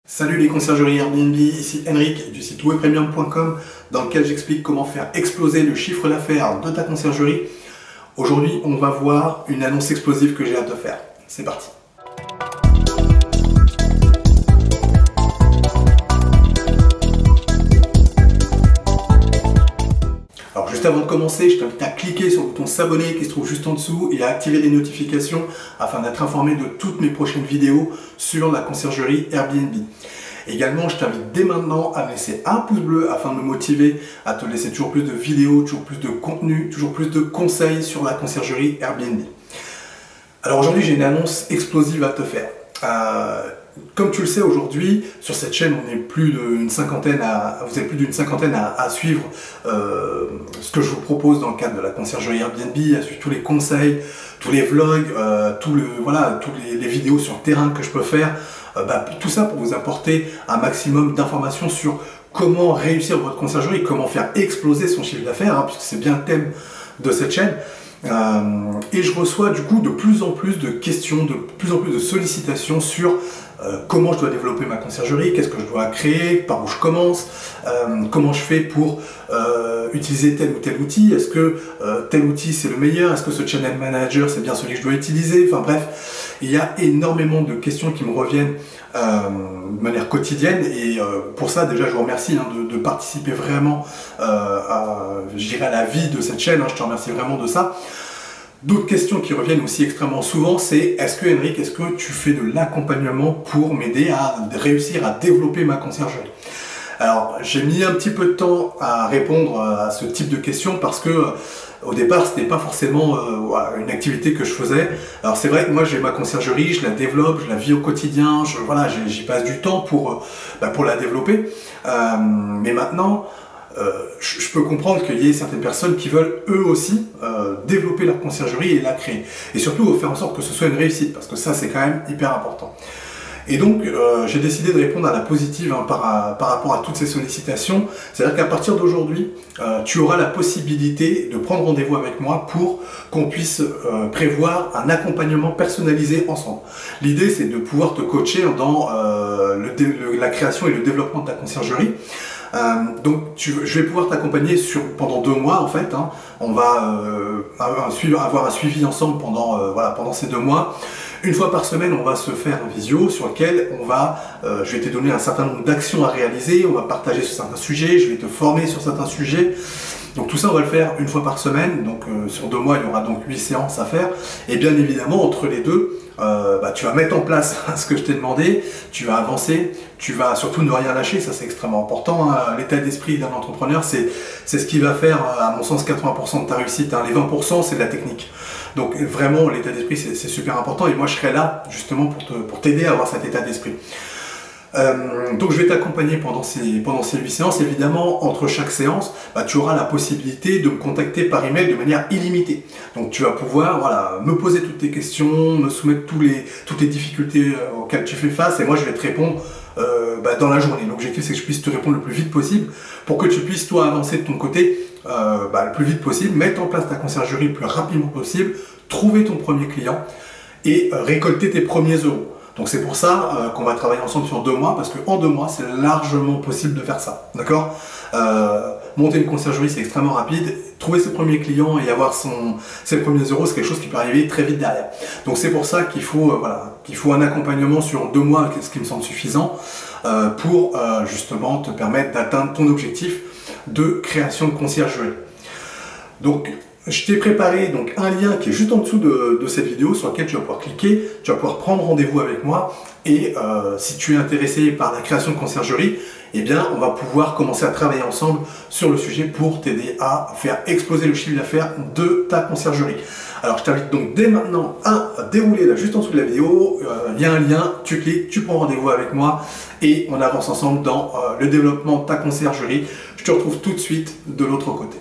Salut les conciergeries Airbnb, ici Henrik du site webpremium.com dans lequel j'explique comment faire exploser le chiffre d'affaires de ta conciergerie. Aujourd'hui, on va voir une annonce explosive que j'ai hâte de faire. C'est parti. Alors juste avant de commencer, je t'invite à cliquer sur le bouton s'abonner qui se trouve juste en dessous et à activer les notifications afin d'être informé de toutes mes prochaines vidéos sur la conciergerie Airbnb. Également, je t'invite dès maintenant à me laisser un pouce bleu afin de me motiver à te laisser toujours plus de vidéos, toujours plus de contenu, toujours plus de conseils sur la conciergerie Airbnb. Alors aujourd'hui, j'ai une annonce explosive à te faire. Comme tu le sais, aujourd'hui, sur cette chaîne, on est plus d'une cinquantaine vous êtes plus d'une cinquantaine à suivre ce que je vous propose dans le cadre de la conciergerie Airbnb, à suivre tous les conseils, tous les vlogs, toutes les vidéos sur le terrain que je peux faire. Tout ça pour vous apporter un maximum d'informations sur comment réussir votre conciergerie, comment faire exploser son chiffre d'affaires, puisque c'est bien le thème de cette chaîne. Et je reçois du coup de plus en plus de questions, de plus en plus de sollicitations sur comment je dois développer ma conciergerie, qu'est-ce que je dois créer, par où je commence, comment je fais pour utiliser tel ou tel outil, est-ce que tel outil c'est le meilleur, est-ce que ce channel manager c'est bien celui que je dois utiliser, enfin bref, il y a énormément de questions qui me reviennent de manière quotidienne et pour ça déjà je vous remercie de participer vraiment je dirais à la vie de cette chaîne, je te remercie vraiment de ça. D'autres questions qui reviennent aussi extrêmement souvent, c'est est-ce que Henrik, est-ce que tu fais de l'accompagnement pour m'aider à réussir à développer ma conciergerie? Alors j'ai mis un petit peu de temps à répondre à ce type de questions parce que au départ c'était pas forcément une activité que je faisais. Alors c'est vrai que moi j'ai ma conciergerie, je la développe, je la vis au quotidien, j'y passe du temps pour la développer. Mais maintenant, je peux comprendre qu'il y ait certaines personnes qui veulent eux aussi développer leur conciergerie et la créer. Et surtout faire en sorte que ce soit une réussite, parce que ça c'est quand même hyper important. Et donc j'ai décidé de répondre à la positive par rapport à toutes ces sollicitations. C'est-à-dire qu'à partir d'aujourd'hui, tu auras la possibilité de prendre rendez-vous avec moi pour qu'on puisse prévoir un accompagnement personnalisé ensemble. L'idée c'est de pouvoir te coacher dans la création et le développement de ta conciergerie. Donc je vais pouvoir t'accompagner pendant 2 mois en fait. On va avoir un suivi ensemble pendant ces 2 mois. Une fois par semaine, on va se faire un visio sur lequel je vais te donner un certain nombre d'actions à réaliser, on va partager sur certains sujets, je vais te former sur certains sujets. Donc tout ça, on va le faire une fois par semaine. Donc sur 2 mois, il y aura donc 8 séances à faire. Et bien évidemment, entre les deux, tu vas mettre en place ce que je t'ai demandé, tu vas avancer, tu vas surtout ne rien lâcher, ça c'est extrêmement important. L'état d'esprit d'un entrepreneur, c'est ce qui va faire, à mon sens, 80% de ta réussite. Les 20%, c'est de la technique. Donc vraiment, l'état d'esprit, c'est super important. Et moi, je serai là justement pour t'aider à avoir cet état d'esprit. Donc je vais t'accompagner pendant ces 8 séances. Évidemment, entre chaque séance, tu auras la possibilité de me contacter par email de manière illimitée. Donc tu vas pouvoir me poser toutes tes questions, me soumettre toutes les difficultés auxquelles tu fais face et moi je vais te répondre dans la journée. L'objectif c'est que je puisse te répondre le plus vite possible pour que tu puisses toi avancer de ton côté le plus vite possible, mettre en place ta conciergerie le plus rapidement possible, trouver ton premier client et récolter tes premiers euros. Donc c'est pour ça qu'on va travailler ensemble sur 2 mois, parce qu'en 2 mois, c'est largement possible de faire ça. D'accord? Monter une conciergerie, c'est extrêmement rapide. Trouver ses premiers clients et avoir ses premiers euros, c'est quelque chose qui peut arriver très vite derrière. Donc c'est pour ça qu'il faut un accompagnement sur 2 mois, ce qui me semble suffisant, pour justement te permettre d'atteindre ton objectif de création de conciergerie. Donc je t'ai préparé donc un lien qui est juste en dessous de cette vidéo sur lequel tu vas pouvoir cliquer, tu vas pouvoir prendre rendez-vous avec moi et si tu es intéressé par la création de conciergerie, eh bien on va pouvoir commencer à travailler ensemble sur le sujet pour t'aider à faire exploser le chiffre d'affaires de ta conciergerie. Alors je t'invite donc dès maintenant à dérouler là juste en dessous de la vidéo, il y a un lien, tu cliques, tu prends rendez-vous avec moi et on avance ensemble dans le développement de ta conciergerie. Je te retrouve tout de suite de l'autre côté.